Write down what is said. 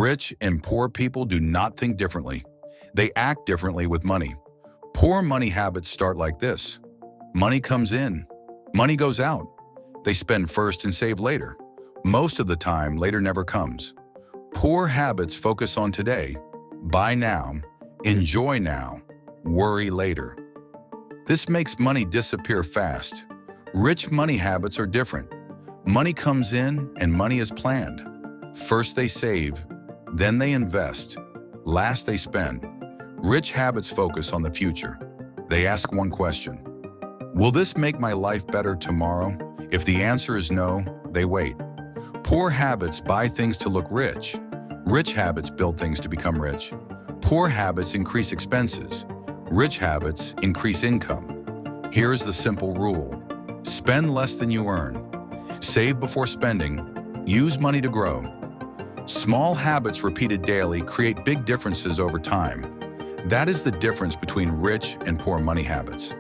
Rich and poor people do not think differently. They act differently with money. Poor money habits start like this. Money comes in. Money goes out. They spend first and save later. Most of the time, later never comes. Poor habits focus on today. Buy now. Enjoy now. Worry later. This makes money disappear fast. Rich money habits are different. Money comes in and money is planned. First they save, then they invest, last they spend. Rich habits focus on the future. They ask one question: will this make my life better tomorrow? If the answer is no, they wait. Poor habits buy things to look rich. Rich habits build things to become rich. Poor habits increase expenses. Rich habits increase income. Here's the simple rule: spend less than you earn. Save before spending. Use money to grow. Small habits repeated daily create big differences over time. That is the difference between rich and poor money habits.